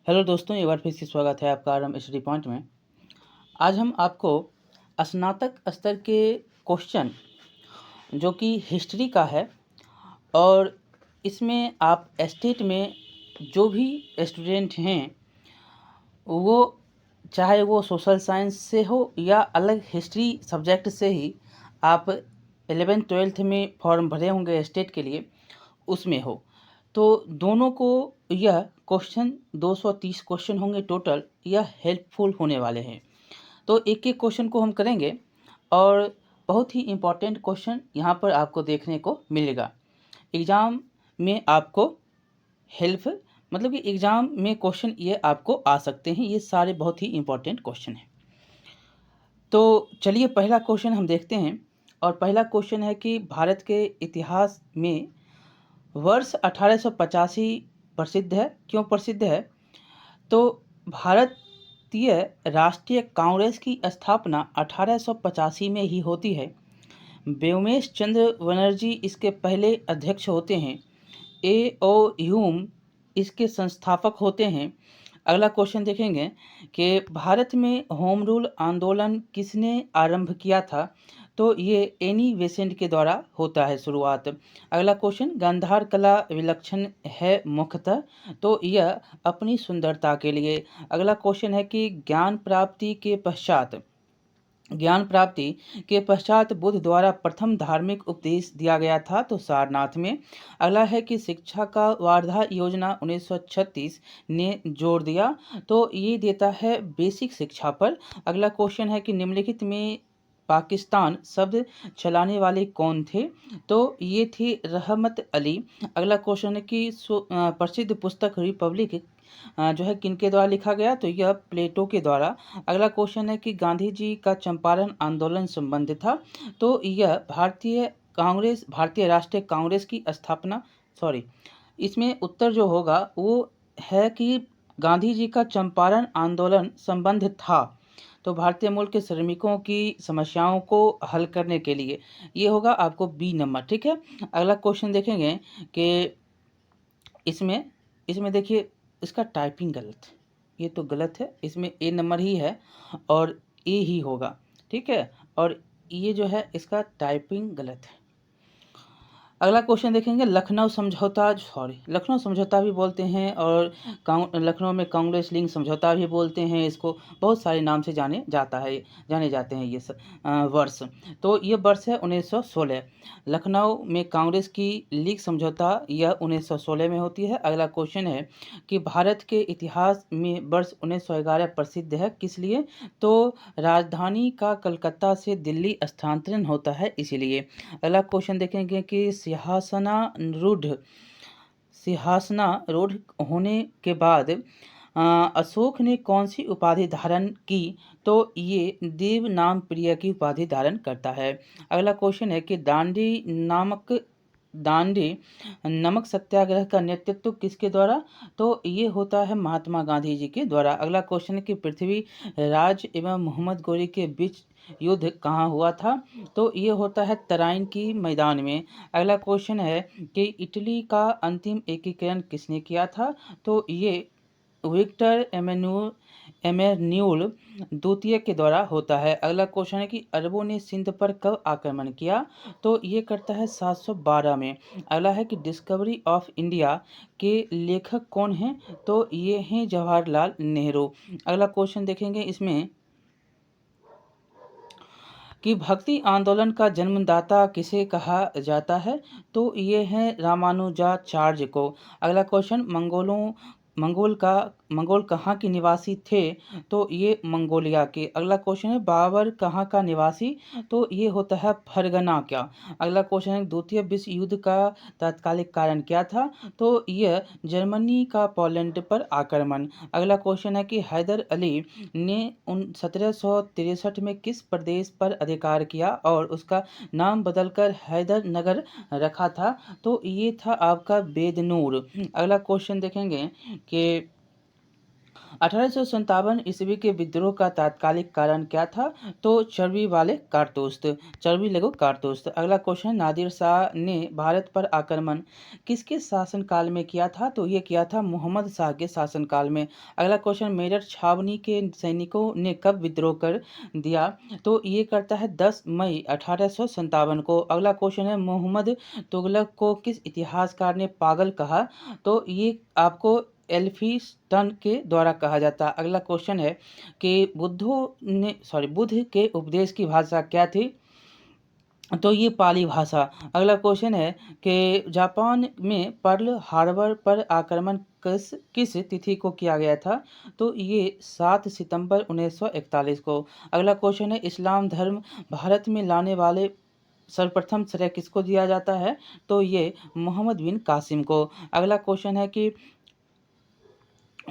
Hello दोस्तों, एक बार फिर से स्वागत है आपका आरएम स्टडी पॉइंट में। आज हम आपको स्नातक स्तर के क्वेश्चन जो कि हिस्ट्री का है और इसमें आप स्टेट में जो भी स्टूडेंट हैं वो चाहे वो सोशल साइंस से हो या अलग हिस्ट्री सब्जेक्ट से ही आप 11th-12th में फॉर्म भरे होंगे स्टेट के लिए, उसमें हो तो दोनों को यह क्वेश्चन 230 क्वेश्चन होंगे टोटल, यह हेल्पफुल होने वाले हैं। तो एक एक क्वेश्चन को हम करेंगे और बहुत ही इम्पोर्टेंट क्वेश्चन यहाँ पर आपको देखने को मिलेगा। एग्ज़ाम में आपको हेल्प मतलब कि एग्ज़ाम में क्वेश्चन ये आपको आ सकते हैं, ये सारे बहुत ही इम्पोर्टेंट क्वेश्चन हैं। तो चलिए पहला क्वेश्चन हम देखते हैं और पहला क्वेश्चन है कि भारत के इतिहास में वर्ष 1885 प्रसिद्ध है। क्यों प्रसिद्ध है? तो भारतीय राष्ट्रीय कांग्रेस की स्थापना 1885 में ही होती है। व्योमेश चंद्र बनर्जी इसके पहले अध्यक्ष होते हैं। ए.ओ. ह्यूम इसके संस्थापक होते हैं। अगला क्वेश्चन देखेंगे कि भारत में होम रूल आंदोलन किसने आरंभ किया था? तो ये एनी बेसेंट के द्वारा होता है शुरुआत। अगला क्वेश्चन, गांधार कला विलक्षण है मुख्यतः, तो यह अपनी सुंदरता के लिए। अगला क्वेश्चन है कि ज्ञान प्राप्ति के पश्चात बुद्ध द्वारा प्रथम धार्मिक उपदेश दिया गया था, तो सारनाथ में। अगला है कि शिक्षा का वार्धा योजना 1936 ने जोर दिया, तो ये देता है बेसिक शिक्षा पर। अगला क्वेश्चन है कि निम्नलिखित में पाकिस्तान शब्द चलाने वाले कौन थे? तो ये थे रहमत अली। अगला क्वेश्चन है कि प्रसिद्ध पुस्तक रिपब्लिक जो है किनके द्वारा लिखा गया? तो यह प्लेटो के द्वारा। अगला क्वेश्चन है कि गांधी जी का चंपारण आंदोलन संबंध था, तो यह भारतीय राष्ट्रीय कांग्रेस की स्थापना इसमें उत्तर जो होगा वो है कि गांधी जी का चंपारण आंदोलन संबंध था, तो भारतीय मूल के श्रमिकों की समस्याओं को हल करने के लिए। ये होगा आपको बी नंबर, ठीक है। अगला क्वेश्चन देखेंगे कि इसमें इसमें देखिए इसका टाइपिंग गलत है, ये तो गलत है, इसमें ए नंबर ही है और ए ही होगा, ठीक है। और ये जो है इसका टाइपिंग गलत है। अगला क्वेश्चन देखेंगे, लखनऊ समझौता भी बोलते हैं और लखनऊ में कांग्रेस लिंक समझौता भी बोलते हैं इसको, बहुत सारे नाम से जाने जाते हैं ये वर्ष। तो ये वर्ष है 1916। लखनऊ में कांग्रेस की लीग समझौता यह 1916 में होती है। अगला क्वेश्चन है कि भारत के इतिहास में वर्ष 1911 प्रसिद्ध है, किस लिए? तो राजधानी का कलकत्ता से दिल्ली स्थानांतरण होता है इसीलिए। अगला क्वेश्चन देखेंगे कि सिंहासनारूढ़ होने के बाद अशोक ने कौन सी उपाधि धारण की? तो ये देव नाम प्रिय की उपाधि धारण करता है। अगला क्वेश्चन है कि दांडी नमक सत्याग्रह का नेतृत्व किसके द्वारा? तो ये होता है महात्मा गांधी जी के द्वारा। अगला क्वेश्चन है कि पृथ्वी राज एवं मोहम्मद गोरी के बीच युद्ध कहाँ हुआ था? तो ये होता है तराइन की मैदान में। अगला क्वेश्चन है कि इटली का अंतिम एकीकरण किसने किया था? तो ये विक्टर एमेन्यूल द्वितीय के द्वारा होता है। अगला क्वेश्चन है कि अरबों ने सिंध पर कब आक्रमण किया? तो ये करता है 712 में। अगला है कि डिस्कवरी ऑफ इंडिया के लेखक कौन हैं? तो ये हैं जवाहरलाल नेहरू। अगला क्वेश्चन देखेंगे इसमें कि भक्ति आंदोलन का जन्मदाता किसे कहा जाता है? तो ये हैं रामानुजाचार्य को। अगला क्वेश्चन, मंगोल कहाँ के निवासी थे? तो ये मंगोलिया के। अगला क्वेश्चन है बाबर कहाँ का निवासी? तो ये होता है फरगना का। अगला क्वेश्चन है द्वितीय विश्व युद्ध का तात्कालिक कारण क्या था? तो यह जर्मनी का पोलैंड पर आक्रमण। अगला क्वेश्चन है कि हैदर अली ने 1763 में किस प्रदेश पर अधिकार किया और उसका नाम बदलकर हैदर नगर रखा था? तो ये था आपका बेदनूर। अगला क्वेश्चन देखेंगे कि 1857 ईस्वी के विद्रोह का तात्कालिक कारण क्या था? तो चर्बी वाले कारतूस, चर्बी लघु कारतूस। अगला क्वेश्चन, नादिर शाह ने भारत पर आक्रमण किसके शासनकाल में किया था? तो ये किया था मोहम्मद शाह के शासनकाल में। अगला क्वेश्चन, मेरठ छावनी के सैनिकों ने कब विद्रोह कर दिया? तो ये करता है 10 मई 1857 को। अगला क्वेश्चन है, मोहम्मद तुगलक को किस इतिहासकार ने पागल कहा? तो ये आपको एल्फिंस्टन के द्वारा कहा जाता है। अगला क्वेश्चन है कि बुद्ध के उपदेश की भाषा क्या थी? तो ये पाली भाषा। अगला क्वेश्चन है कि जापान में पर्ल हार्बर पर आक्रमण किस किस तिथि को किया गया था? तो ये 7 सितंबर 1941 को। अगला क्वेश्चन है, इस्लाम धर्म भारत में लाने वाले सर्वप्रथम श्रेय किसको दिया जाता है? तो ये मोहम्मद बिन कासिम को। अगला क्वेश्चन है कि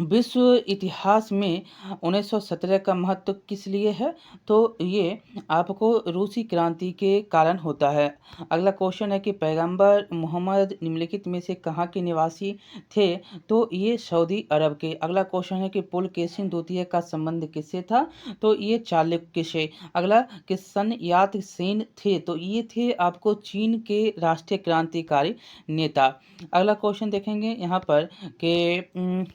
विश्व इतिहास में 1917 का महत्व किस लिए है? तो ये आपको रूसी क्रांति के कारण होता है। अगला क्वेश्चन है कि पैगंबर मोहम्मद निम्नलिखित में से कहाँ के निवासी थे? तो ये सऊदी अरब के। अगला क्वेश्चन है कि पुलकेशिन द्वितीय का संबंध किससे था? तो ये चालुक्य से। अगला कि सन यात सेन थे, तो ये थे आपको चीन के राष्ट्रीय क्रांतिकारी नेता। अगला क्वेश्चन देखेंगे यहाँ पर कि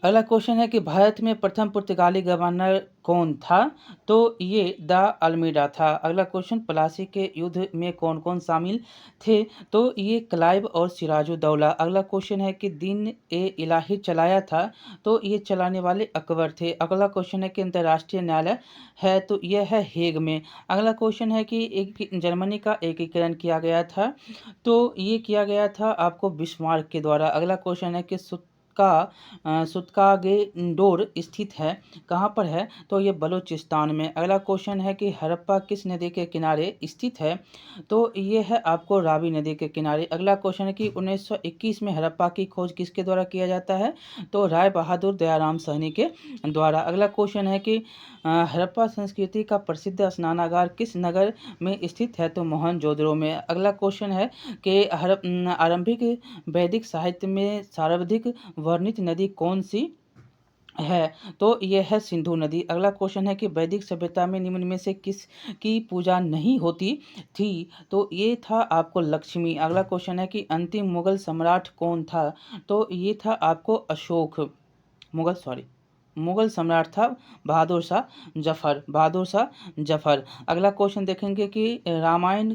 अगला क्वेश्चन है कि भारत में प्रथम पुर्तगाली गवर्नर कौन था? तो ये द अल्मीडा था। अगला क्वेश्चन, प्लासी के युद्ध में कौन कौन शामिल थे? तो ये क्लाइव और सिराजुद्दौला। अगला क्वेश्चन है कि दिन ए इलाही चलाया था? तो ये चलाने वाले अकबर थे। अगला क्वेश्चन है कि अंतर्राष्ट्रीय न्यायालय है? तो यह है हेग में। अगला क्वेश्चन है कि एक जर्मनी का एकीकरण किया गया था? तो ये किया गया था आपको बिस्मार्क के द्वारा। अगला क्वेश्चन है कि सुत्कागेंडोर स्थित है, कहाँ पर है? तो ये बलूचिस्तान में। अगला क्वेश्चन है कि हड़प्पा किस नदी के किनारे स्थित है? तो ये है आपको रावी नदी के किनारे। अगला क्वेश्चन है कि 1921 में हड़प्पा की खोज किसके द्वारा किया जाता है? तो राय बहादुर दयाराम सहनी के द्वारा। अगला क्वेश्चन है कि हड़प्पा संस्कृति का प्रसिद्ध स्नानागार किस नगर में स्थित है? तो मोहनजोदड़ो में। अगला क्वेश्चन है कि आरंभिक वैदिक साहित्य में सर्वाधिक वर्णित नदी कौन सी है? तो यह है सिंधु नदी। अगला क्वेश्चन है कि वैदिक सभ्यता में निम्न में से किस की पूजा नहीं होती थी? तो ये था आपको लक्ष्मी। अगला क्वेश्चन है कि अंतिम मुगल सम्राट कौन था? तो ये था आपको अशोक। मुगल सम्राट था बहादुर शाह जफर। अगला क्वेश्चन देखेंगे कि रामायण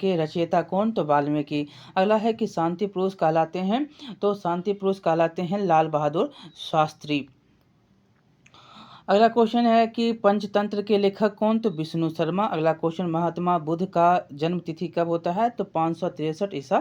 के रचयिता कौन? तो वाल्मीकि। अगला है कि शांति पुरुष कहलाते हैं? तो शांति पुरुष कहलाते हैं लाल बहादुर शास्त्री। अगला क्वेश्चन है कि पंचतंत्र के लेखक कौन? तो विष्णु शर्मा। अगला क्वेश्चन, महात्मा बुद्ध का जन्म तिथि कब होता है? तो 563 ईसा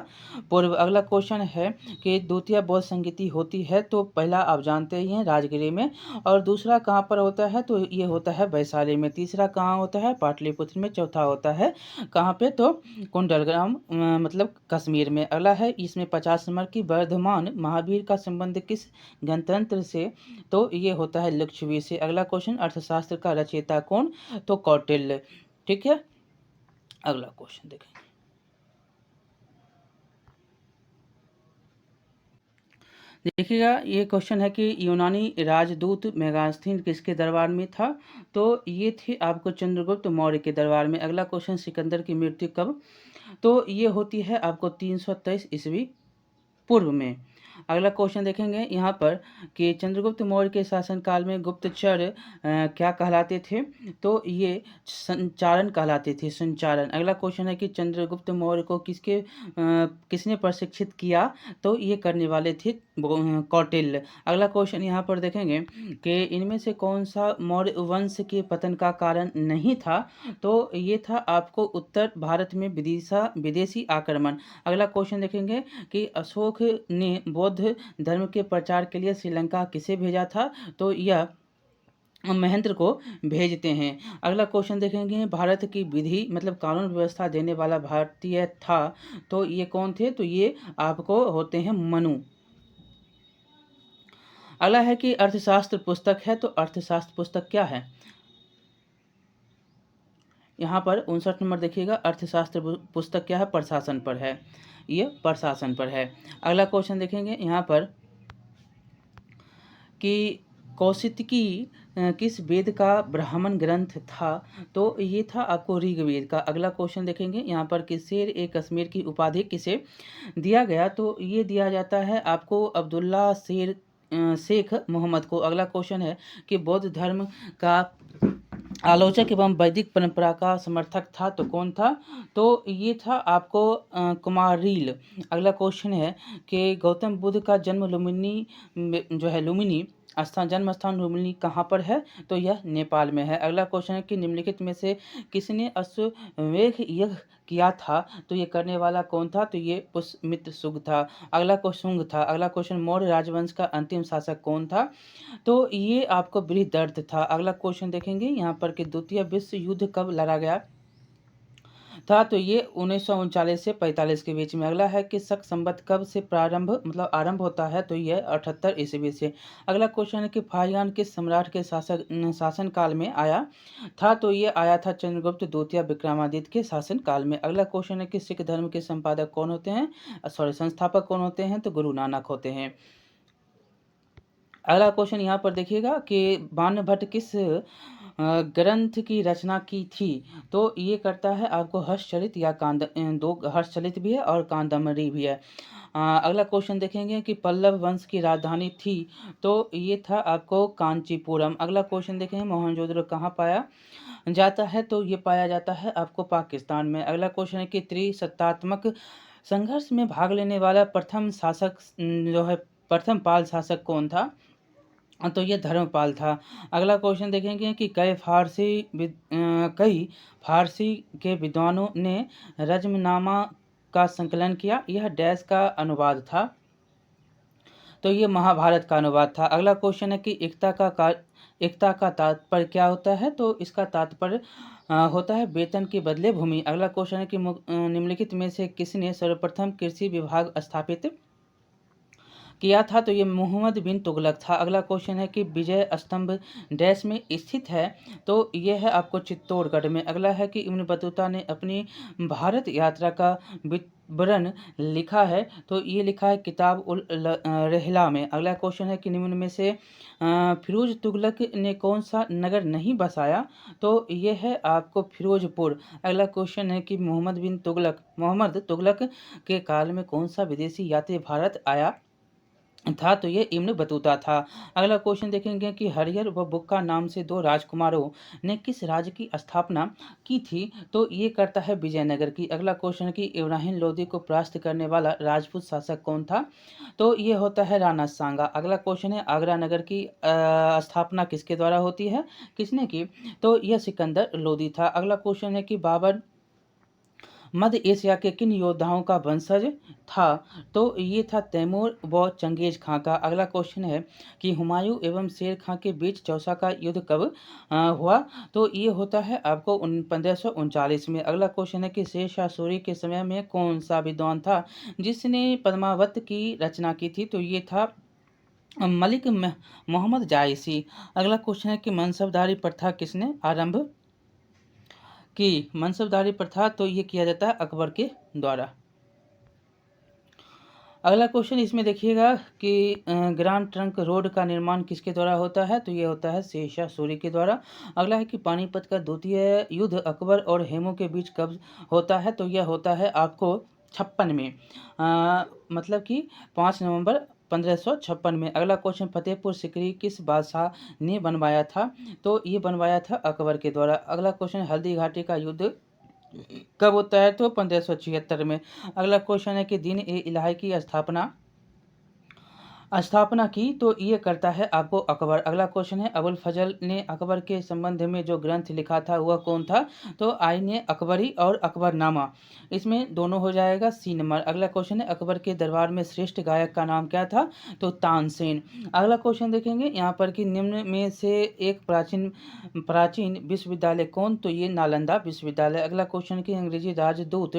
पूर्व। अगला क्वेश्चन है कि द्वितीय बौद्ध संगीति होती है? तो पहला आप जानते ही हैं राजगिरी में, और दूसरा कहाँ पर होता है? तो ये होता है वैशाली में। तीसरा कहाँ होता है? पाटलिपुत्र में। चौथा होता है कहाँ पे? तो कुंडलग्राम मतलब कश्मीर में। अगला है इसमें 50 नंबर की, वर्धमान महावीर का संबंध किस गणतंत्र से? तो ये होता है लिच्छवी से। अगला क्वेश्चन, अर्थशास्त्र का रचयिता कौन? तो कौटिल्य। ठीक है, अगला क्वेश्चन देखें। देखिएगा, ये क्वेश्चन है कि यूनानी राजदूत मेगास्थीन किसके दरबार में था? तो ये थे आपको चंद्रगुप्त मौर्य के दरबार में। अगला क्वेश्चन, सिकंदर की मृत्यु कब? तो ये होती है आपको 323 ईस्वी पूर्व में। अगला क्वेश्चन देखेंगे यहाँ पर कि चंद्रगुप्त मौर्य के शासनकाल में गुप्तचर क्या कहलाते थे? तो ये संचारण कहलाते थे, संचारण। अगला क्वेश्चन है कि चंद्रगुप्त मौर्य को किसने प्रशिक्षित किया? तो ये करने वाले थे कौटिल्य। अगला क्वेश्चन यहाँ पर देखेंगे कि इनमें से कौन सा मौर्य वंश के पतन का कारण नहीं था? तो ये था आपको उत्तर भारत में विदेशी आक्रमण। अगला क्वेश्चन देखेंगे कि अशोक ने बौद्ध धर्म के प्रचार के लिए श्रीलंका किसे भेजा था? तो यह महेंद्र को भेजते हैं। अगला क्वेश्चन देखेंगे, भारत की विधि मतलब कानून व्यवस्था देने वाला भारतीय था? तो ये कौन थे? तो ये आपको होते हैं मनु। अगला है कि अर्थशास्त्र पुस्तक है, तो अर्थशास्त्र पुस्तक क्या है? यहाँ पर 59 नंबर देखिएगा, अर्थशास्त्र पुस्तक क्या है? प्रशासन पर है, ये प्रशासन पर है। अगला क्वेश्चन देखेंगे यहाँ पर कि कौशितकी किस वेद का ब्राह्मण ग्रंथ था? तो ये था आपको ऋग्वेद का। अगला क्वेश्चन देखेंगे यहाँ पर कि शेर-ए-कश्मीर की उपाधि किसे दिया गया? तो ये दिया जाता है आपको अब्दुल्ला शेख मोहम्मद को। अगला क्वेश्चन है कि बौद्ध धर्म का आलोचक एवं वैदिक परंपरा का समर्थक था तो कौन था? तो ये था आपको कुमारिल। अगला क्वेश्चन है कि गौतम बुद्ध का जन्म लुम्बिनी जन्म स्थान लुम्बिनी कहाँ पर है? तो यह नेपाल में है। अगला क्वेश्चन है कि निम्नलिखित में से किसने अश्वमेध यज्ञ किया था? तो ये करने वाला कौन था? तो ये पुष्यमित्र शुंग था। अगला क्वेश्चन मौर्य राजवंश का अंतिम शासक कौन था? तो ये आपको बृहदर्थ था। अगला क्वेश्चन देखेंगे यहाँ पर कि द्वितीय विश्व युद्ध कब लड़ा गया था? तो ये 1939 से 45 के बीच में। अगला है कि शक संवत कब से आरंभ होता है? तो ये 78 ईस्वी से। अगला क्वेश्चन है कि फाहियान किस सम्राट के शासन काल में आया था? तो ये आया था चंद्रगुप्त द्वितीय विक्रमादित्य के शासन काल में। अगला क्वेश्चन है कि सिख धर्म के संपादक कौन होते हैं? संस्थापक कौन होते हैं? तो गुरु नानक होते हैं। अगला क्वेश्चन यहाँ पर देखिएगा कि बाणभट्ट किस ग्रंथ की रचना की थी? तो ये करता है आपको हर्षचरित या दो हर्षचरित भी है और कादम्बरी भी है। अगला क्वेश्चन देखेंगे कि पल्लव वंश की राजधानी थी, तो ये था आपको कांचीपुरम। अगला क्वेश्चन देखेंगे मोहनजोदड़ो कहाँ पाया जाता है? तो ये पाया जाता है आपको पाकिस्तान में। अगला क्वेश्चन है कि त्रिसत्तात्मक संघर्ष में भाग लेने वाला प्रथम पाल शासक कौन था? तो ये धर्मपाल था। अगला क्वेश्चन देखेंगे कि कई फारसी के विद्वानों ने रज़्मनामा का संकलन किया। यह डैश का अनुवाद था? तो ये महाभारत का अनुवाद था। अगला क्वेश्चन है कि एकता का तात्पर्य क्या होता है? तो इसका तात्पर्य होता है वेतन के बदले भूमि। अगला क्वेश्चन है कि निम्नलिखित में से किसने सर्वप्रथम कृषि विभाग स्थापित किया था? तो ये मोहम्मद बिन तुगलक था। अगला क्वेश्चन है कि विजय स्तंभ डैश में स्थित है? तो ये है आपको चित्तौड़गढ़ में। अगला है कि इब्न बतूता ने अपनी भारत यात्रा का विवरण लिखा है? तो ये लिखा है किताब उल रहला में। अगला क्वेश्चन है कि निम्न में से फिरोज तुगलक ने कौन सा नगर नहीं बसाया? तो ये है आपको फिरोजपुर। अगला क्वेश्चन है कि मोहम्मद तुगलक के काल में कौन सा विदेशी यात्री भारत आया था? तो ये इब्न बतूता था। अगला क्वेश्चन देखेंगे कि हरिहर व बुक्का नाम से दो राजकुमारों ने किस राज्य की स्थापना की थी? तो ये करता है विजयनगर की। अगला क्वेश्चन है कि इब्राहिम लोदी को परास्त करने वाला राजपूत शासक कौन था? तो ये होता है राणा सांगा। अगला क्वेश्चन है आगरा नगर की स्थापना किसके द्वारा होती है? किसने की? तो यह सिकंदर लोदी था। अगला क्वेश्चन है कि बाबर मध्य एशिया के किन योद्धाओं का वंशज था? तो ये था तैमूर व चंगेज खां का। अगला क्वेश्चन है कि हुमायूं एवं शेर खां के बीच चौसा का युद्ध कब हुआ? तो ये होता है आपको 1539 में। अगला क्वेश्चन है कि शेर शाह सूरी के समय में कौन सा विद्वान था जिसने पद्मावत की रचना की थी? तो ये था मलिक मोहम्मद जायसी। अगला क्वेश्चन है कि मनसबदारी प्रथा किसने आरंभ की? मनसबदारी प्रथा तो ये किया जाता है अकबर के द्वारा। अगला क्वेश्चन इसमें देखिएगा कि ग्रांड ट्रंक रोड का निर्माण किसके द्वारा होता है? तो ये होता है शेर शाह सूरी के द्वारा। अगला है कि पानीपत का द्वितीय युद्ध अकबर और हेमू के बीच कब होता है? तो यह होता है आपको 56 में, मतलब कि 5 नवंबर 1556 में। अगला क्वेश्चन फतेहपुर सिकरी किस बादशाह ने बनवाया था? तो ये बनवाया था अकबर के द्वारा। अगला क्वेश्चन हल्दी घाटी का युद्ध कब होता है? तो 1576 में। अगला क्वेश्चन है कि दीन ए इलाही की स्थापना की? तो ये करता है आपको अकबर। अगला क्वेश्चन है अबुल फजल ने अकबर के संबंध में जो ग्रंथ लिखा था वह कौन था? तो आईने अकबरी और अकबरनामा, इसमें दोनों हो जाएगा सी नंबर। अगला क्वेश्चन है अकबर के दरबार में श्रेष्ठ गायक का नाम क्या था? तो तानसेन। अगला क्वेश्चन देखेंगे यहाँ पर कि निम्न में से एक प्राचीन विश्वविद्यालय कौन? तो ये नालंदा विश्वविद्यालय। अगला क्वेश्चन की अंग्रेजी राजदूत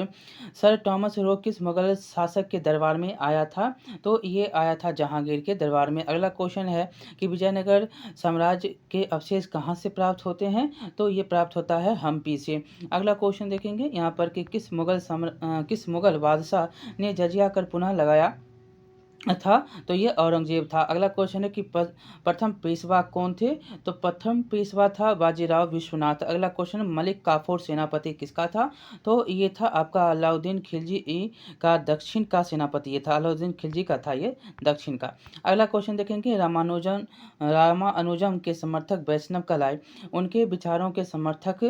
सर टॉमस रो किस मुगल शासक के दरबार में आया था? तो ये आया था जहांगीर के दरबार में। अगला क्वेश्चन है कि विजयनगर साम्राज्य के अवशेष कहाँ से प्राप्त होते हैं? तो ये प्राप्त होता है हम्पी से। अगला क्वेश्चन देखेंगे यहाँ पर कि किस मुगल बादशाह ने जजिया कर पुनः लगाया था तो ये औरंगजेब था। अगला क्वेश्चन है कि प्रथम पेशवा कौन थे? तो प्रथम पेशवा था बाजीराव विश्वनाथ। अगला क्वेश्चन, मलिक काफूर सेनापति किसका था? तो ये था आपका अलाउद्दीन खिलजी का दक्षिण का सेनापति ये था। अलाउद्दीन खिलजी का था ये दक्षिण का। अगला क्वेश्चन देखेंगे, रामानुजम के समर्थक वैष्णव कहलाए। उनके विचारों के समर्थक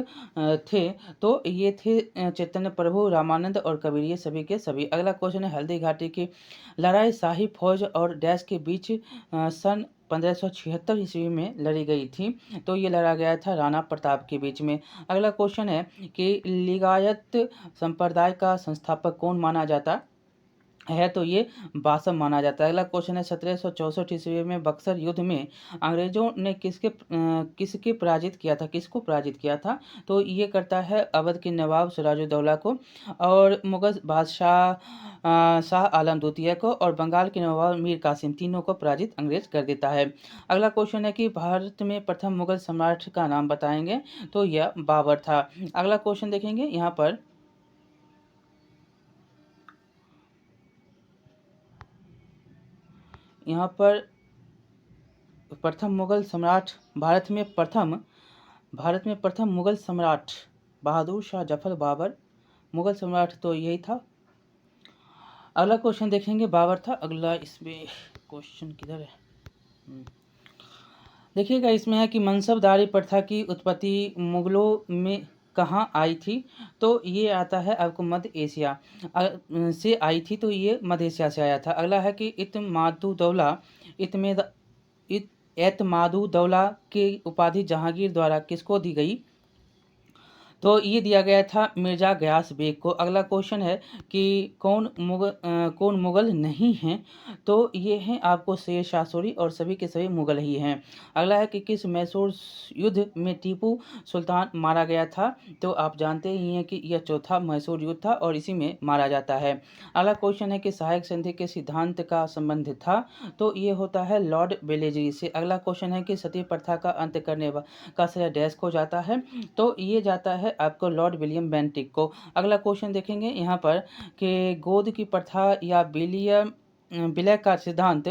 थे तो ये थे चैतन्य प्रभु, रामानंद और कबीर, ये सभी के सभी। अगला क्वेश्चन है, हल्दी घाटी की लड़ाई शाही फौज और डैश के बीच सन 1576 ईस्वी में लड़ी गई थी। तो ये लड़ा गया था राणा प्रताप के बीच में। अगला क्वेश्चन है कि लिंगायत संप्रदाय का संस्थापक कौन माना जाता है? तो ये बासम माना जाता है। अगला क्वेश्चन है, 1764 ईस्वी में बक्सर युद्ध में अंग्रेजों ने किसके पराजित किया था? किसको पराजित किया था? तो ये करता है अवध के नवाब सिराजुद्दौला को, और मुगल बादशाह शाह आलम द्वितीय को, और बंगाल के नवाब मीर कासिम, तीनों को पराजित अंग्रेज कर देता है। अगला क्वेश्चन है कि भारत में प्रथम मुगल सम्राट का नाम बताएंगे। तो यह बाबर था। अगला क्वेश्चन देखेंगे, यहाँ पर प्रथम मुगल सम्राट, भारत में प्रथम मुगल सम्राट बहादुर शाह जफर बाबर मुगल सम्राट, तो यही था। अगला क्वेश्चन देखेंगे, बाबर था। अगला इसमें क्वेश्चन किधर है? देखिएगा, इसमें है कि मनसबदारी प्रथा की उत्पत्ति मुगलों में कहाँ आई थी? तो ये आता है आपको मध्य एशिया से आई थी। तो ये मध्य एशिया से आया था। अगला है कि एतमादुद्दौला की उपाधि जहांगीर द्वारा किसको दी गई? तो ये दिया गया था मिर्जा गयास बेग को। अगला क्वेश्चन है कि कौन मुगल नहीं हैं? तो ये हैं आपको शेर शाह सूरी, और सभी के सभी मुगल ही हैं। अगला है कि किस मैसूर युद्ध में टीपू सुल्तान मारा गया था? तो आप जानते ही हैं कि यह चौथा मैसूर युद्ध था और इसी में मारा जाता है। अगला क्वेश्चन है कि सहायक संधि के सिद्धांत का संबंध था? तो ये होता है लॉर्ड वेलेजरी से। अगला क्वेश्चन है कि सती प्रथा का अंत करने का श्रेय डैश को जाता है? तो ये जाता है आपको लॉर्ड विलियम बेंटिक को। अगला क्वेश्चन देखेंगे यहाँ पर कि गोद की प्रथा या विलय का सिद्धांत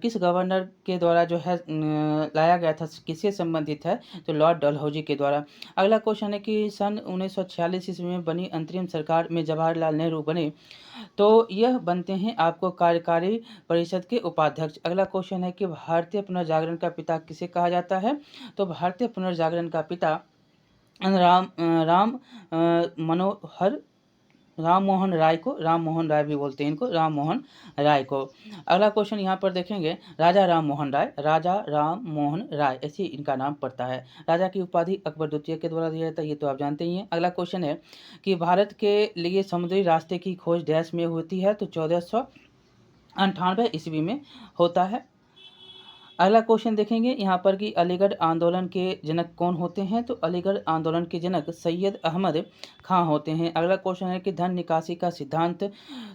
किस गवर्नर के द्वारा जो है लाया गया था, किससे संबंधित है? तो लॉर्ड डलहौजी के द्वारा। अगला क्वेश्चन है कि सन 1946 ईस्वी में बनी अंतरिम सरकार में जवाहरलाल नेहरू बने। तो यह बनते हैं आपको कार्यकारी परिषद के उपाध्यक्ष। अगला क्वेश्चन है कि भारतीय पुनर्जागरण का पिता किसे कहा जाता है? तो भारतीय पुनर्जागरण का पिता राम मनोहर राम मोहन राय को, राम मोहन राय भी बोलते हैं इनको, राम मोहन राय को। अगला क्वेश्चन यहाँ पर देखेंगे, राजा राम मोहन राय ऐसे इनका नाम पड़ता है। राजा की उपाधि अकबर द्वितीय के द्वारा दिया जाता है, ये तो आप जानते ही हैं। अगला क्वेश्चन है कि भारत के लिए समुद्री रास्ते की खोज डैश में होती है? तो 1498 ईस्वी में होता है। अगला क्वेश्चन देखेंगे यहाँ पर कि अलीगढ़ आंदोलन के जनक कौन होते हैं? तो अलीगढ़ आंदोलन के जनक सैयद अहमद खां होते हैं। अगला क्वेश्चन है कि धन निकासी का सिद्धांत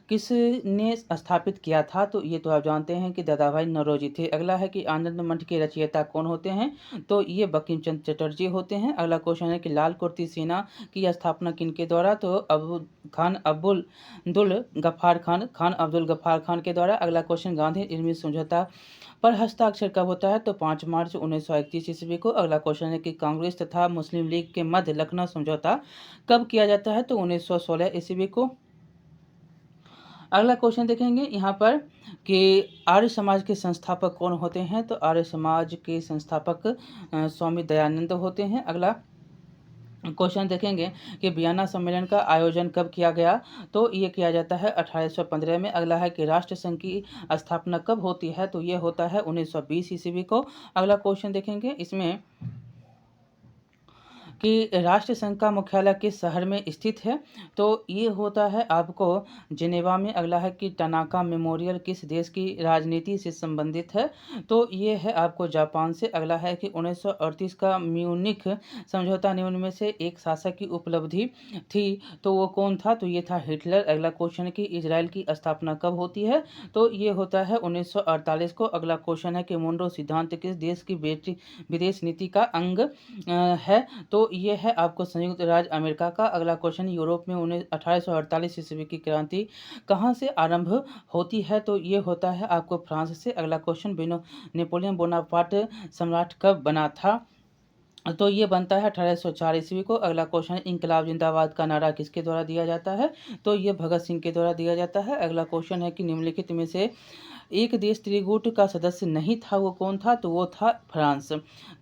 किसने स्थापित किया था? तो ये तो आप जानते हैं कि दादाभाई नौरोजी थे। अगला है कि आनंद मठ के रचयिता कौन होते हैं? तो ये बंकिम चंद्र चटर्जी होते हैं। अगला क्वेश्चन है कि लाल कुर्ती सेना की स्थापना किनके द्वारा? तो खान अब्दुल गफ्फार खान के द्वारा। अगला क्वेश्चन, गांधी इरविन समझौता पर हस्ताक्षर कब होता है? तो 5 मार्च 1931 ईस्वी को। अगला क्वेश्चन है कि कांग्रेस तथा मुस्लिम लीग के मध्य लखनऊ समझौता कब किया जाता है? तो 1916 ईस्वी को। अगला क्वेश्चन देखेंगे यहाँ पर कि आर्य समाज के संस्थापक कौन होते हैं? तो आर्य समाज के संस्थापक स्वामी दयानंद होते हैं। अगला क्वेश्चन देखेंगे कि वियना सम्मेलन का आयोजन कब किया गया? तो ये किया जाता है 1815 में। अगला है कि राष्ट्र संघ की स्थापना कब होती है? तो ये होता है 1920 ईस्वी को। अगला क्वेश्चन देखेंगे इसमें कि राष्ट्र संघ का मुख्यालय किस शहर में स्थित है? तो ये होता है आपको जिनेवा में। अगला है कि टनाका मेमोरियल किस देश की राजनीति से संबंधित है? तो ये है आपको जापान से। अगला है कि 1938 का म्यूनिख समझौता निम्न में से एक शासक की उपलब्धि थी, तो वो कौन था? तो ये था हिटलर। अगला क्वेश्चन कि इजराइल की स्थापना कब होती है? तो ये होता है 1948 को। अगला क्वेश्चन है कि मोनरो सिद्धांत किस देश की विदेश नीति का अंग है? तो तो ये है आपको संयुक्त राज्य अमेरिका का। अगला क्वेश्चन, यूरोप में 1848 ईस्वी की क्रांति कहाँ से आरंभ होती है? तो ये होता है आपको फ्रांस से। अगला क्वेश्चन, नेपोलियन बोनापार्ट सम्राट कब बना था? तो ये बनता है 1804 ईस्वी को। अगला क्वेश्चन, इनकलाब जिंदाबाद का नारा किसके द्वारा दिया जाता है? तो ये भगत सिंह के द्वारा दिया जाता है। अगला क्वेश्चन है कि निम्नलिखित में से एक देश त्रिगुट का सदस्य नहीं था, वो कौन था? तो वो था फ्रांस।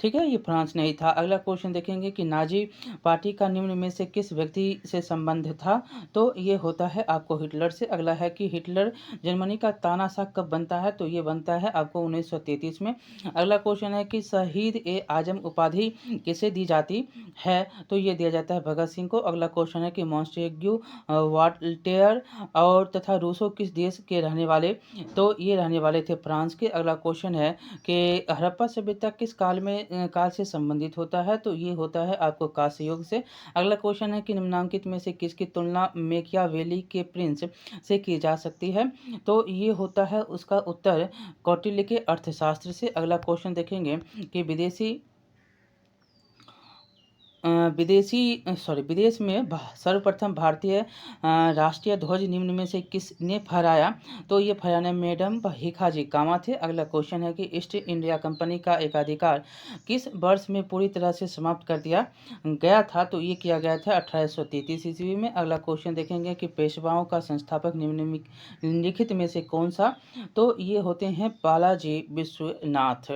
ठीक है, ये फ्रांस नहीं था। अगला क्वेश्चन देखेंगे कि नाजी पार्टी का निम्न में से किस व्यक्ति से संबंध था? तो ये होता है आपको हिटलर से। अगला है कि हिटलर जर्मनी का तानाशाह कब बनता है? तो ये बनता है आपको 1933 में। अगला क्वेश्चन है कि शहीद ए आजम उपाधि किसे दी जाती है? तो ये दिया जाता है भगत सिंह को। अगला क्वेश्चन है कि मॉन्टेग्यू, वॉल्टेयर और तथा रूसो किस देश के रहने वाले? तो ये रहने वाले थे फ्रांस के। अगला क्वेश्चन है कि हड़प्पा सभ्यता किस काल से संबंधित होता है? तो ये होता है आपको कांस्य युग से। अगला क्वेश्चन है कि निम्नांकित में से किसकी तुलना मैकियावेली के प्रिंस से की जा सकती है? तो ये होता है उसका उत्तर कौटिल्य के अर्थशास्त्र से। अगला क्वेश्चन देखेंगे कि विदेश में सर्वप्रथम भारतीय राष्ट्रीय ध्वज निम्न में से किसने फहराया? तो ये फहराने मैडम भीखाजी कामा थे। अगला क्वेश्चन है कि ईस्ट इंडिया कंपनी का एकाधिकार किस वर्ष में पूरी तरह से समाप्त कर दिया गया था? तो ये किया गया था 1833 ईस्वी में। अगला क्वेश्चन देखेंगे कि पेशवाओं का संस्थापक निम्नलिखित में से कौन सा? तो ये होते हैं बालाजी विश्वनाथ।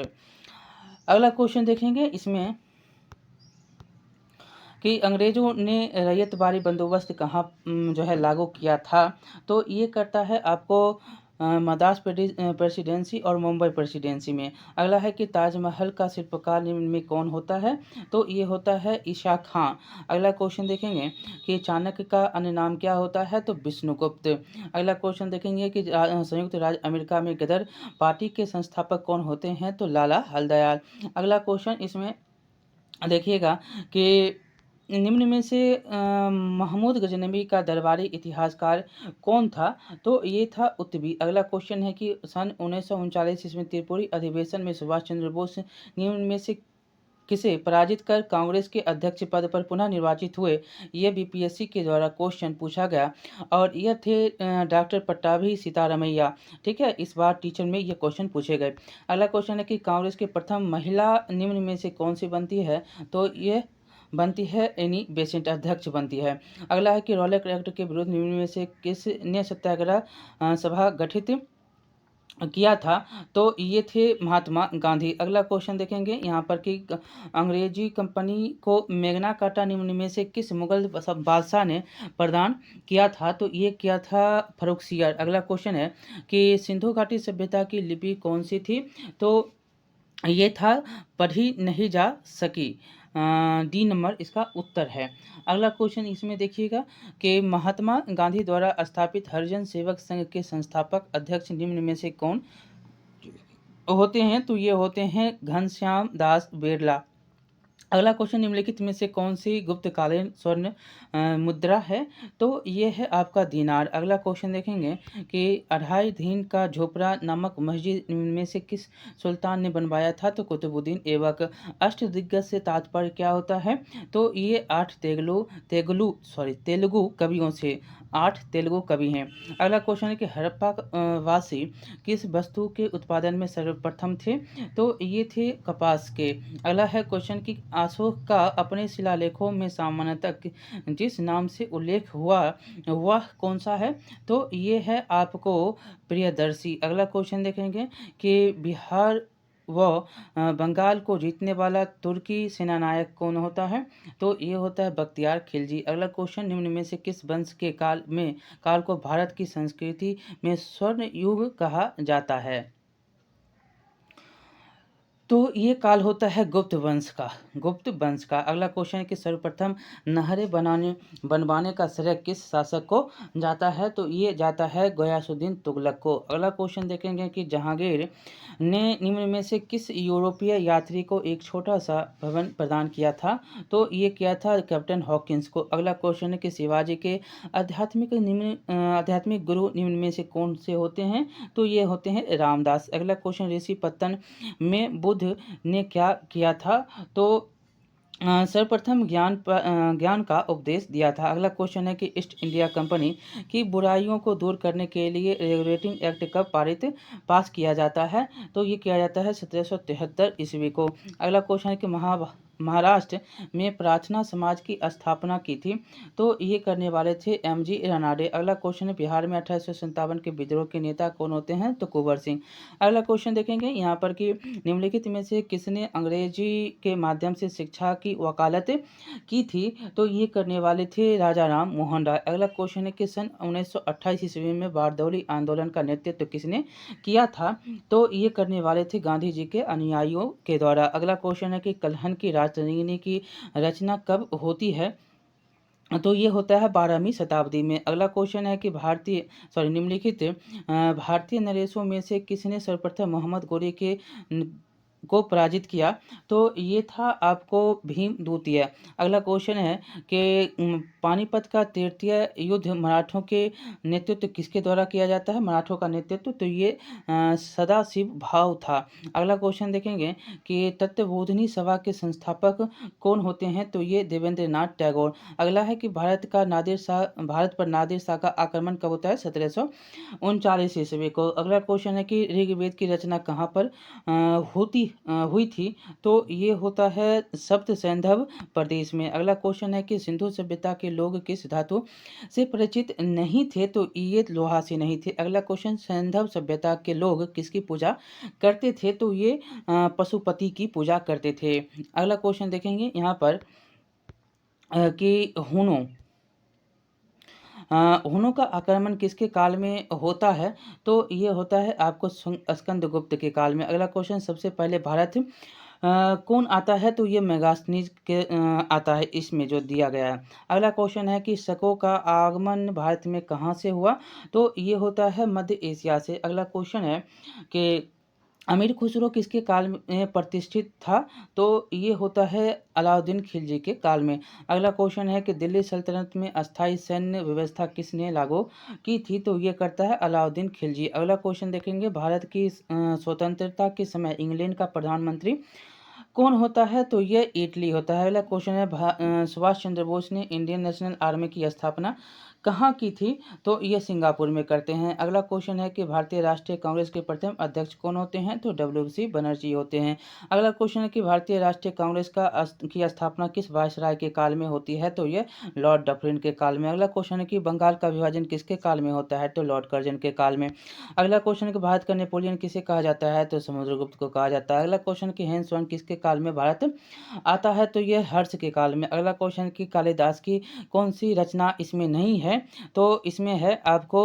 अगला क्वेश्चन देखेंगे इसमें कि अंग्रेज़ों ने रैयतवाड़ी बंदोबस्त कहाँ जो है लागू किया था? तो ये करता है आपको मद्रास प्रेसिडेंसी और मुंबई प्रेसिडेंसी में। अगला है कि ताजमहल का शिल्पकार निम्न में कौन होता है? तो ये होता है ईशा खां। अगला क्वेश्चन देखेंगे कि चाणक्य का अन्य नाम क्या होता है? तो विष्णुगुप्त। अगला क्वेश्चन देखेंगे कि संयुक्त राज्य अमेरिका में गदर पार्टी के संस्थापक कौन होते हैं? तो लाला हरदयाल। अगला क्वेश्चन इसमें देखिएगा कि निम्न में से महमूद गजनवी का दरबारी इतिहासकार कौन था? तो ये था उत्तबी। अगला क्वेश्चन है कि सन 1939 ईस्वी में त्रिपुरी अधिवेशन में सुभाष चंद्र बोस निम्न में से किसे पराजित कर कांग्रेस के अध्यक्ष पद पर पुनः निर्वाचित हुए? ये बीपीएससी के द्वारा क्वेश्चन पूछा गया और यह थे डॉक्टर पट्टाभी सीतारमैया। ठीक है, इस बार टीचर में ये क्वेश्चन पूछे गए। अगला क्वेश्चन है कि कांग्रेस के प्रथम महिला निम्न में से कौन सी बनती है? तो ये बनती है एनी बेसेंट, अध्यक्ष बनती है। अगला है कि रॉलेट एक्ट के विरुद्ध निम्न में से किसने सत्याग्रह सभा गठित किया था? तो ये थे महात्मा गांधी। अगला क्वेश्चन देखेंगे यहाँ पर कि अंग्रेजी कंपनी को मैग्ना कार्टा निम्न में से किस मुगल बादशाह ने प्रदान किया था? तो ये किया था फर्रुखसियर। अगला क्वेश्चन है कि सिंधु घाटी सभ्यता की लिपि कौन सी थी? तो ये था पढ़ी नहीं जा सकी। डी नंबर इसका उत्तर है। अगला क्वेश्चन इसमें देखिएगा कि महात्मा गांधी द्वारा स्थापित हरिजन सेवक संघ के संस्थापक अध्यक्ष निम्न में से कौन होते हैं? तो ये होते हैं घनश्याम दास बिरला। अगला क्वेश्चन, निम्नलिखित में से कौन सी गुप्तकालीन स्वर्ण मुद्रा है? तो ये है आपका दीनार। अगला क्वेश्चन देखेंगे कि 2.5 दिन का झोपड़ा नामक मस्जिद निम्न में से किस सुल्तान ने बनवाया था? तो कुतुबुद्दीन ऐबक। अष्टदिग्गज से तात्पर्य क्या होता है? तो ये 8 तेलुगु कवियों से 8 तेलुगु कवि हैं। अगला क्वेश्चन है कि हड़प्पा वासी किस वस्तु के उत्पादन में सर्वप्रथम थे? तो ये थे कपास के। अगला है क्वेश्चन कि अशोक का अपने शिलालेखों में सामान्यतः जिस नाम से उल्लेख हुआ वह कौन सा है? तो ये है आपको प्रियदर्शी। अगला क्वेश्चन देखेंगे कि बिहार व बंगाल को जीतने वाला तुर्की सेनानायक कौन होता है? तो ये होता है बख्तियार खिलजी। अगला क्वेश्चन, निम्न में से किस वंश के काल को भारत की संस्कृति में स्वर्ण युग कहा जाता है? तो ये काल होता है गुप्त वंश का। अगला क्वेश्चन है कि सर्वप्रथम नहरें बनवाने का श्रेय किस शासक को जाता है? तो ये जाता है गयासुद्दीन तुगलक को। अगला क्वेश्चन देखेंगे कि जहांगीर ने निम्न में से किस यूरोपीय यात्री को एक छोटा सा भवन प्रदान किया था? तो ये किया था कैप्टन हॉकिंस को। अगला क्वेश्चन है कि शिवाजी के आध्यात्मिक गुरु निम्न में से कौन से होते हैं? तो ये होते हैं रामदास। अगला क्वेश्चन, ऋषि पत्तन में बुद्ध ने क्या किया था? तो सर्वप्रथम ज्ञान का उपदेश दिया था। अगला क्वेश्चन है कि ईस्ट इंडिया कंपनी की बुराइयों को दूर करने के लिए रेगुलेटिंग एक्ट कब पास किया जाता है? तो ये किया जाता है 1773 ईस्वी को। अगला क्वेश्चन है कि महाराष्ट्र में प्रार्थना समाज की स्थापना की थी, तो ये करने वाले थे एम.जी. रनाडे। अगला क्वेश्चन है बिहार में 1857 के विद्रोह के नेता कौन होते हैं? तो कुंवर सिंह। अगला क्वेश्चन देखेंगे यहाँ पर कि निम्नलिखित में से किसने अंग्रेजी के माध्यम से शिक्षा की वकालत की थी? तो ये करने वाले थे राजा राम मोहन राय। अगला क्वेश्चन है कि सन 1928 ईस्वी में बारदौली आंदोलन का नेतृत्व किसने किया था? तो ये करने वाले थे गांधी जी के अनुयायियों के द्वारा। अगला क्वेश्चन है कि कलहन की राजधानी की रचना कब होती है? तो ये होता है 12वीं शताब्दी में। अगला क्वेश्चन है कि निम्नलिखित भारतीय नरेशों में से किसने सर्वप्रथम मोहम्मद गोरी को पराजित किया? तो ये था आपको भीम द्वितीय। अगला क्वेश्चन है कि पानीपत का तृतीय युद्ध मराठों के नेतृत्व किसके द्वारा किया जाता है? मराठों का नेतृत्व तो ये सदाशिव भाव था। अगला क्वेश्चन देखेंगे कि तत्वबोधिनी सभा के संस्थापक कौन होते हैं? तो ये देवेंद्र नाथ टैगोर। अगला है कि भारत पर नादिर शाह का आक्रमण कब होता है? 1739 ईस्वी को। अगला क्वेश्चन है कि ऋग्वेद की रचना कहाँ पर हुई थी? तो ये होता है सप्त सैंधव प्रदेश में। अगला क्वेश्चन है कि सिंधु सभ्यता के लोग किस धातु से परिचित नहीं थे? तो ये लोहा से नहीं थे। अगला क्वेश्चन सैंधव सभ्यता के लोग किसकी पूजा करते थे? तो ये पशुपति की पूजा करते थे। अगला क्वेश्चन देखेंगे यहाँ पर कि हुनों का आक्रमण किसके काल में होता है? तो ये होता है आपको स्कंदगुप्त के काल में। अगला क्वेश्चन सबसे पहले भारत कौन आता है? तो ये मेगास्थनीज के आता है इसमें जो दिया गया है। अगला क्वेश्चन है कि शकों का आगमन भारत में कहाँ से हुआ? तो ये होता है मध्य एशिया से। अगला क्वेश्चन है कि अमीर खुसरो किसके काल में प्रतिष्ठित था? तो ये होता है अलाउद्दीन खिलजी के काल में। अगला क्वेश्चन है कि दिल्ली सल्तनत में अस्थायी सैन्य व्यवस्था किसने लागू की थी? तो ये करता है अलाउद्दीन खिलजी। अगला क्वेश्चन देखेंगे भारत की स्वतंत्रता के समय इंग्लैंड का प्रधानमंत्री कौन होता है? तो ये इटली होता है। अगला क्वेश्चन है सुभाष चंद्र बोस ने इंडियन नेशनल आर्मी की स्थापना कहाँ की थी? तो ये सिंगापुर में करते हैं। अगला क्वेश्चन है कि भारतीय राष्ट्रीय कांग्रेस के प्रथम अध्यक्ष कौन होते हैं? तो डब्ल्यू.सी. बनर्जी होते हैं। अगला क्वेश्चन है कि भारतीय राष्ट्रीय कांग्रेस की स्थापना किस वायसराय के काल में होती है? तो ये लॉर्ड डफरिन के काल में। अगला क्वेश्चन है कि बंगाल का विभाजन किसके काल में होता है? तो लॉर्ड कर्जन के काल में। अगला क्वेश्चन है कि भारत का नेपोलियन किसे कहा जाता है? तो समुद्रगुप्त को कहा जाता है। अगला क्वेश्चन कि हेन त्सोंग किसके काल में भारत आता है? तो ये हर्ष के काल में। अगला क्वेश्चन कि कालिदास की कौन सी रचना इसमें नहीं है? तो इसमें है आपको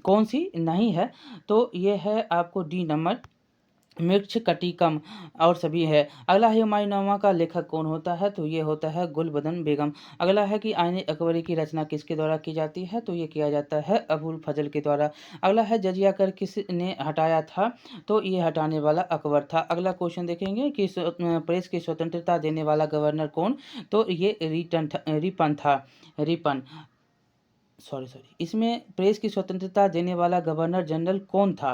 कौन सी नहीं है? तो ये है आपको डी नंबर मृच्छकटिकम और सभी है। अगला है हुमायूंनामा का लेखक कौन होता है? तो ये होता है गुलबदन बेगम। अगला है कि आईने अकबरी की रचना किसके द्वारा की जाती है? तो ये किया जाता है अबुल फजल के द्वारा। अगला है जजिया कर किसने हटाया था? तो ये हटाने वाला अकबर था। अगला क्वेश्चन देखेंगे कि प्रेस की स्वतंत्रता देने वाला गवर्नर कौन? तो ये रिपन था। रिपन इसमें प्रेस की स्वतंत्रता देने वाला गवर्नर जनरल कौन था?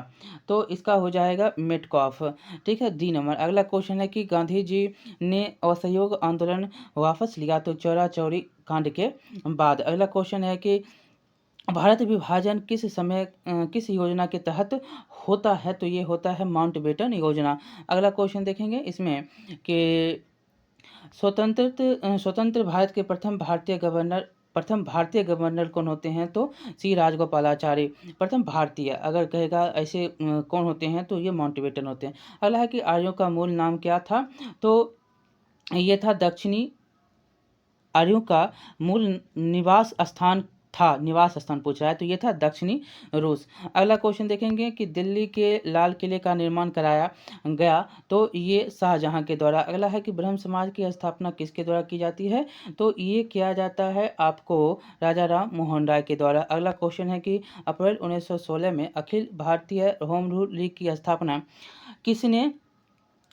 तो इसका हो जाएगा मेटकॉफ। ठीक है, डी नंबर। अगला क्वेश्चन है कि गांधी जी ने असहयोग आंदोलन वापस लिया तो चौरा चौरी कांड के बाद। अगला क्वेश्चन है कि भारत विभाजन किस समय किस योजना के तहत होता है? तो ये होता है माउंटबेटन योजना। अगला क्वेश्चन देखेंगे इसमें कि स्वतंत्र भारत के प्रथम भारतीय गवर्नर कौन होते हैं? तो सी राजगोपालाचारी। प्रथम भारतीय अगर कहेगा ऐसे कौन होते हैं? तो ये माउंटबेटन होते हैं। अगला है कि आर्यों का मूल नाम क्या था? तो ये था दक्षिणी आर्यों का मूल निवास स्थान पूछ रहा है, तो ये था दक्षिणी रूस। अगला क्वेश्चन देखेंगे कि दिल्ली के लाल किले का निर्माण कराया गया, तो ये शाहजहां के द्वारा। अगला है कि ब्रह्म समाज की स्थापना किसके द्वारा की जाती है? तो ये किया जाता है आपको राजा राम मोहन राय के द्वारा। अगला क्वेश्चन है कि अप्रैल 1916 में Akhil Bharatiya home rule league की स्थापना किसने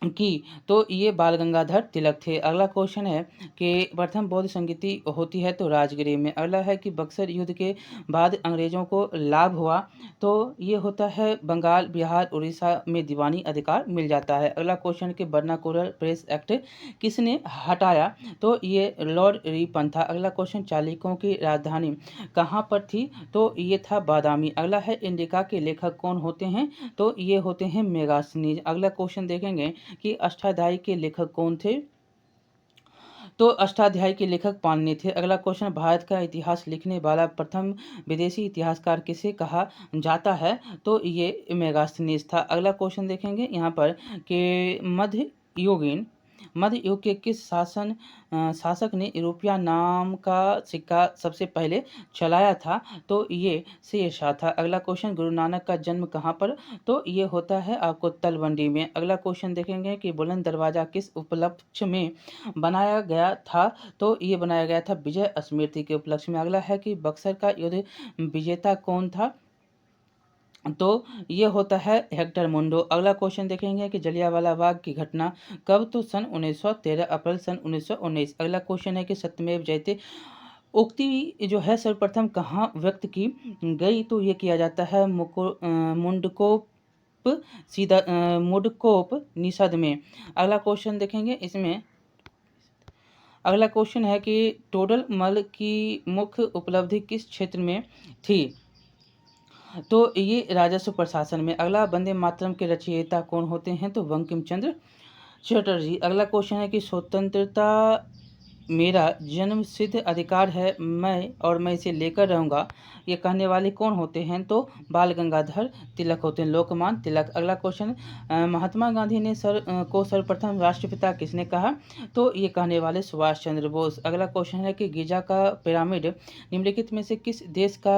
की, तो ये बाल गंगाधर तिलक थे। अगला क्वेश्चन है कि प्रथम बौद्ध संगीति होती है तो राजगिरी में। अगला है कि बक्सर युद्ध के बाद अंग्रेजों को लाभ हुआ, तो ये होता है बंगाल, बिहार, उड़ीसा में दीवानी अधिकार मिल जाता है। अगला क्वेश्चन कि वर्नाकुलर प्रेस एक्ट किसने हटाया, तो ये लॉर्ड रिपन था। अगला क्वेश्चन चालुक्यों की राजधानी कहाँ पर थी, तो ये था बादामी। अगला है इंडिका के लेखक कौन होते हैं, तो ये होते हैं मेगास्थनीज। अगला क्वेश्चन देखेंगे कि अष्टाध्यायी के लेखक कौन थे, तो अष्टाध्यायी के लेखक पाणिनि थे। अगला क्वेश्चन भारत का इतिहास लिखने वाला प्रथम विदेशी इतिहासकार किसे कहा जाता है, तो ये मेगास्थनीज था। अगला क्वेश्चन देखेंगे यहाँ पर कि मध्य युग के किस शासक ने यूरोपिया नाम का सिक्का सबसे पहले चलाया था, तो ये शेरशाह था। अगला क्वेश्चन गुरु नानक का जन्म कहाँ पर, तो ये होता है आपको तलवंडी में। अगला क्वेश्चन देखेंगे कि बुलंद दरवाजा किस उपलक्ष्य में बनाया गया था, तो ये बनाया गया था विजय स्मृति के उपलक्ष्य में। अगला है कि बक्सर का युद्ध विजेता कौन था, तो ये होता है हेक्टर मुंडो। अगला क्वेश्चन देखेंगे कि जलियांवाला बाग की घटना कब, तो सन 1913 अप्रैल सन 1919। अगला क्वेश्चन है कि सत्यमेव जयते उक्ति जो है सर्वप्रथम कहाँ व्यक्त की गई, तो ये किया जाता है मुंडकोप निषद में। अगला क्वेश्चन देखेंगे इसमें, अगला क्वेश्चन है कि टोडर मल की मुख्य उपलब्धि किस क्षेत्र में थी, तो ये राजस्व प्रशासन में। अगला वंदे मातरम के रचयिता कौन होते हैं, तो बंकिम चंद्र चटर्जी। अगला क्वेश्चन है कि स्वतंत्रता मेरा जन्म सिद्ध अधिकार है, मैं इसे लेकर रहूँगा, ये कहने वाले कौन होते हैं, तो बाल गंगाधर तिलक होते हैं, लोकमान्य तिलक। अगला क्वेश्चन महात्मा गांधी ने को सर्वप्रथम राष्ट्रपिता किसने कहा, तो ये कहने वाले सुभाष चंद्र बोस। अगला क्वेश्चन है कि गिजा का पिरामिड निम्नलिखित में से किस देश का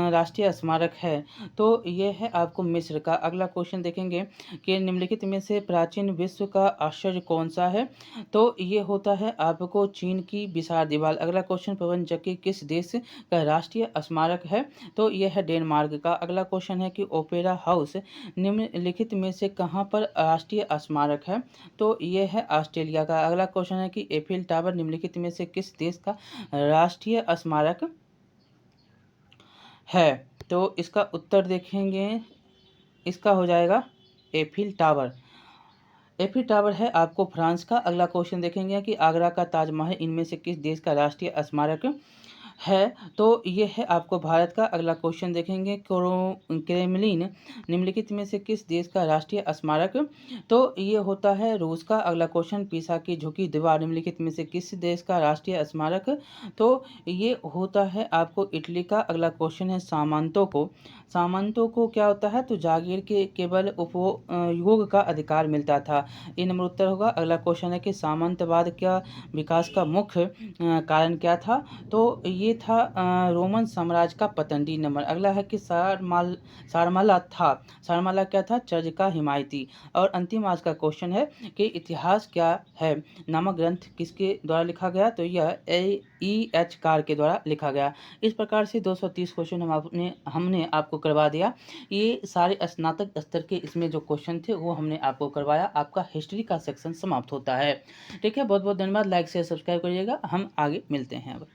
राष्ट्रीय स्मारक है, तो ये है आपको मिस्र का। अगला क्वेश्चन देखेंगे कि निम्नलिखित में से प्राचीन विश्व का आश्चर्य कौन सा है, तो ये होता है आपको चीन की विशाल दीवार। अगला क्वेश्चन पवनचक्की किस देश का राष्ट्रीय स्मारक है, तो यह है डेनमार्क का। अगला क्वेश्चन है कि ओपेरा हाउस निम्नलिखित में से कहाँ पर राष्ट्रीय स्मारक है, तो यह है ऑस्ट्रेलिया का। अगला क्वेश्चन है कि एफिल टावर निम्नलिखित में से किस देश का राष्ट्रीय स्मारक है, तो इसका उत्तर देखेंगे, इसका हो जाएगा एफिल टावर। एफिल टावर है आपको फ्रांस का। अगला क्वेश्चन देखेंगे कि आगरा का ताजमहल इनमें से किस देश का राष्ट्रीय स्मारक है, तो ये है आपको भारत का। अगला क्वेश्चन देखेंगे क्रेमलिन निम्नलिखित में से किस देश का राष्ट्रीय स्मारक, तो ये होता है रूस का। अगला क्वेश्चन पीसा की झुकी दीवार निम्नलिखित में से किस देश का राष्ट्रीय स्मारक, तो ये होता है आपको इटली का। अगला क्वेश्चन है सामंतों को क्या होता है, तो जागीर के केवल उपयोग का अधिकार मिलता था। ये नंबर उत्तर होगा। अगला क्वेश्चन है कि सामंतवाद का विकास का मुख्य कारण क्या था, तो ये था रोमन साम्राज्य का पतन। D number. अगला है कि सारमाला क्या था, चर्च का हिमायती। और अंतिम आज का क्वेश्चन है कि इतिहास क्या है नामक ग्रंथ किसके द्वारा लिखा गया, तो यह E.H. कार के द्वारा लिखा गया। इस प्रकार से 230 क्वेश्चन हमने आपको करवा दिया। ये सारे स्नातक स्तर के इसमें जो क्वेश्चन थे वो हमने आपको करवाया। आपका हिस्ट्री का सेक्शन समाप्त होता है। ठीक है, बहुत बहुत धन्यवाद। लाइक शेयर सब्सक्राइब करिएगा। हम आगे मिलते हैं अब।